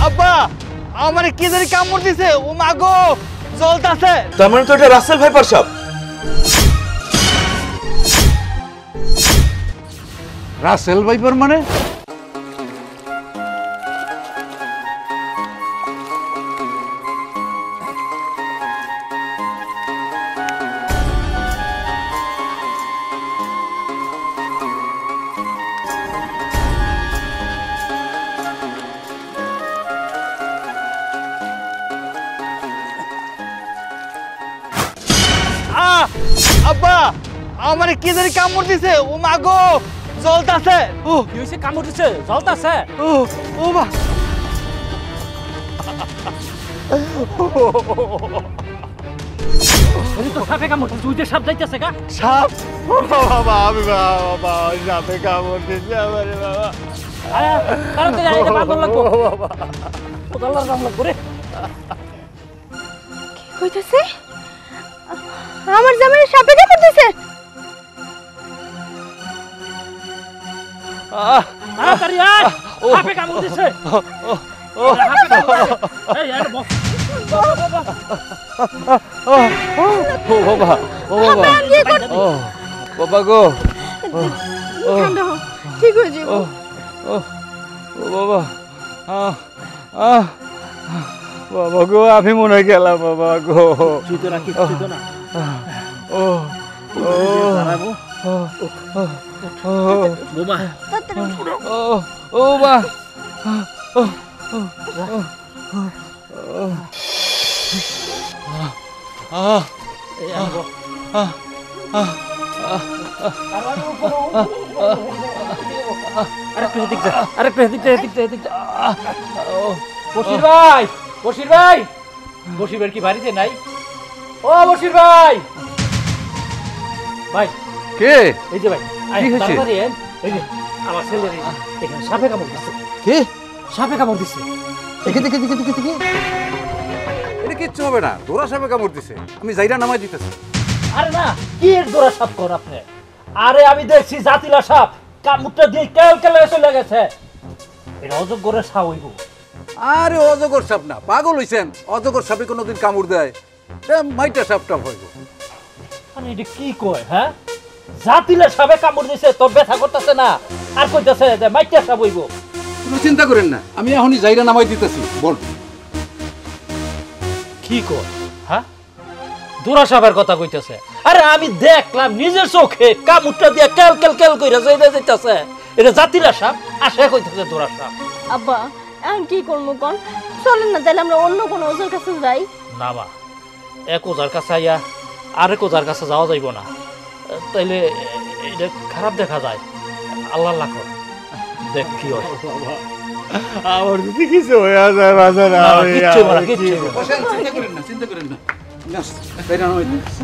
আব্বা আমারে কি জানি কামড় দিছে ও মা গো জ্বলতাছে তার মানে তো এটা রাসেল ভাইপার সাপ রাসেল ভাইপার মানে আব্বা আমারে কি জানি কামড় দিছে ও মা গো জ্বলতাছে ও কি হইছে কামড় দিছে জ্বলতাছে ও ও মা ওই তো সাপে কামড় দিছে উইতে সাপ যাইতেছে গা সাপ ও বাবা আমি বাবা সাপে কামড় দিছে আমারে বাবা কারণ তো জানি বাঁধন লাগবো ও আল্লাহর নাম লাগবো রে কি কইতাছে আমার জামাই সাপে কামড় দিছে তাড়াতাড়ি আয় সাপে কামড় দিছে এই আরে বস ও বাবা ও বাবা গো ঠান্ডা হও ঠিক হয়ে যাবে ও বাবা বাবা গো আমি মনে গেলাম বাবা গো তুই তো রাখি তুই তো না ও ও বোমা ও ও বা এই আনবো আরে প্রেদিক বশির ভাই বশির ভাই কি বাড়িতে নাই ও বশির ভাই ভাই কে এই যে ভাই কি হয়েছে? তাড়াতাড়ি আয়। এই যে আমার ছেলে এখানে সাপে কামড় দিচ্ছে কে সাপে কামড় দিচ্ছে দেখে এটা কিচ্ছু হবে না তোরা সাপে কামড় দিছে আমি যাইরা নামাই দিতেছি আরে না কি এর দোরা সাপ কর আপনি আরে আমি দেখছি জাতিলা সাপ কামড়টা দিয়ে কেলে চলে গেছে এটা অযোগ্যরে সাপ হইব আরে অজগর সাপ না পাগল হইছেন অজগর সাপে কোনোদিন কামড় দেয় মাইটা সাপটা হইব আরে এটা কি কয় হ্যাঁ জাতিলা সাপে কামড় দিছে তো ব্যথা করতেছে না আর কইতাছে যে মাইটা সাপ হইব কোনো চিন্তা করেন না আমি এখনই যাইরা নামাই দিতেছি বল কি কয় হ্যাঁ দোরা সাপের কথা কইতাছে আরে আমি দেখলাম নিজের চোখে কামড়টা দিয়ে কেল কইরা যাইতাছে এটা জাতিলা সাপ আসে কইতাছে দোরা সাপ আব্বা এখন কি করবো কোন চলেন না তাহলে আমরা অন্য কোনো ওঝার কাছে যাই না মা এক ওজার কাছে আইয়া আরেক ওজার কাছে যাওয়া যাইব না তাইলে এটা খারাপ দেখা যায় আল্লাহ লাখো দেখ কি হয় আমার যদি কিছু হয়ে যায় বাজার না, কিচ্ছু হবে না, কিচ্ছু হবে না। বসেন চিন্তা করেন না নাস যাইরা নামাই দিতেছি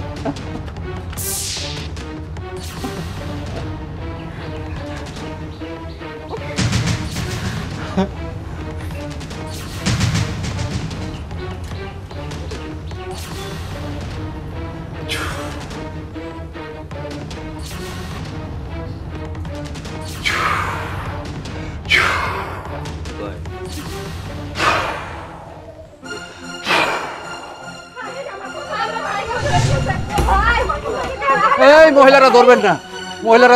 এই মহিলারা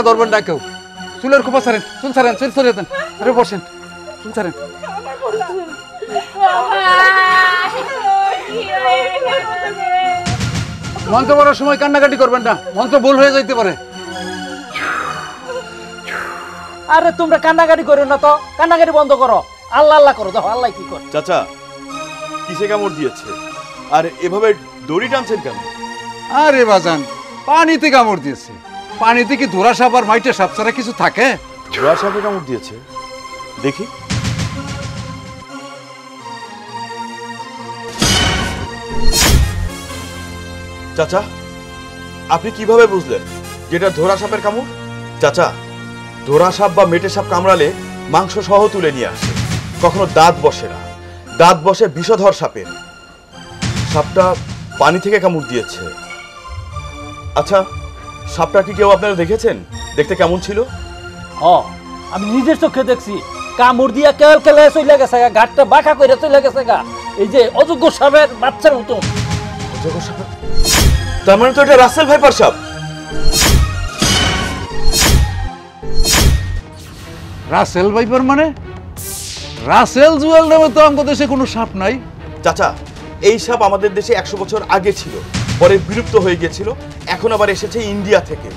ধরবেন না কেউ চুলের খোপা ছাড়েন চুল সরিয়ে দেন আরে বসেন চুল ছাড়েন মন্ত্র পড়ার সময় কান্নাকাটি করবেন না মন্ত্র ভুল হয়ে যাইতে পারে আরে তোমরা কান্নাকাটি করো না তো কান্নাকাটি বন্ধ করো আল্লাহ করো দেখো আল্লাহ কি করে চাচা কিসে কামড় দিয়েছে আর এভাবে দড়ি টানছেন কেন আরে বাজান পানিতে কামড় দিয়েছে পানিতে কি ধরা সাপ আর মাইটে সাপ ছাড়া কিছু থাকে ধোয়া সাপে কামড় দিয়েছে দেখি চাচা আপনি কিভাবে বুঝলেন যেটা ধরা সাপের কামড় চাচা ধরা সাপ বা মেটে সাপ কামড়ালে মাংস সহ তুলে নিয়ে আসে কখনো দাঁত বসে না দাঁত বসে বিষধর সাপের সাপটা পানি থেকে কামড় দিয়েছে আচ্ছা সাপটা কি কেউ আপনারা দেখেছেন দেখতে কেমন ছিল আমি নিজের চোখে দেখছি কামড় দিয়া কেল কেলে চলে গেছে গা, ঘাটটা বাঁকা করে চলে গেছে গা। এই যে অযোগ্য সাপের বাচ্চার মতো। তার মানে তো এটা রাসেল ভাইপার সাপ। রাসেল ভাইপার মানে? রাসেল জুয়েল নামে তো আমাদের দেশে কোনো সাপ নাই। চাচা, এই সাপ আমাদের দেশে 100 বছর আগে ছিল, পরে বিলুপ্ত হয়ে গিয়েছিল, এখন আবার এসেছে ইন্ডিয়া থেকে।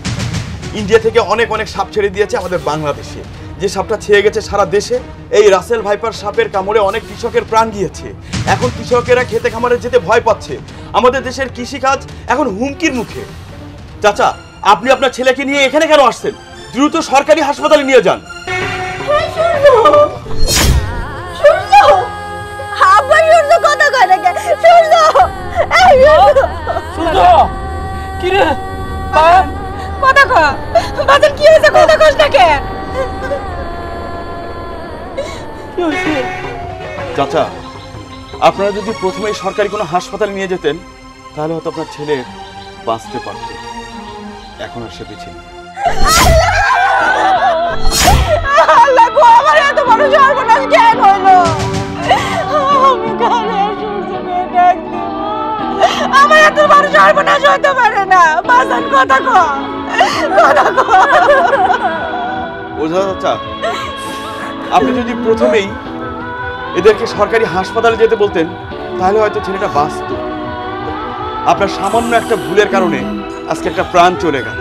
ইন্ডিয়া থেকে অনেক অনেক সাপ ছেড়ে দিয়েছে আমাদের বাংলাদেশে। যে সাপটা ছেয়ে গেছে সারা দেশে, এই রাসেল ভাইপার সাপের কামড়ে অনেক কৃষকের প্রাণ গিয়েছে। এখন কৃষকেরা খেতে খামারে যেতে ভয় পাচ্ছে। আমাদের দেশের কৃষিকাজ এখন হুমকির মুখে। চাচা, আপনি আপনার ছেলেকে নিয়ে এখানে কেন আসছেন? দ্রুত সরকারি হাসপাতালে নিয়ে যান। কিরে কি হয়েছে? কথা কস না কেন? চাচা, আপনারা যদি প্রথমেই সরকারি কোনো হাসপাতালে নিয়ে যেতেন তাহলে হয়তো আপনার ছেলে বাঁচতে পারত। এখন আর সে বেঁচে নেই। আল্লাহ গো, আমার এত বড় সর্বনাশ কেন হলো? আমি কানে সূর্যকে ডাক দিব। আমার এত বড় সর্বনাশ হতে পারে না। বাজান কথা কো, কথা কো। ওঝা চাচা, আপনি যদি প্রথমেই এদেরকে সরকারি হাসপাতালে যেতে বলতেন তাহলে হয়তো ছেলেটা বাঁচত। আপনার সামান্য একটা ভুলের কারণে আজকে একটা প্রাণ চলে গেল।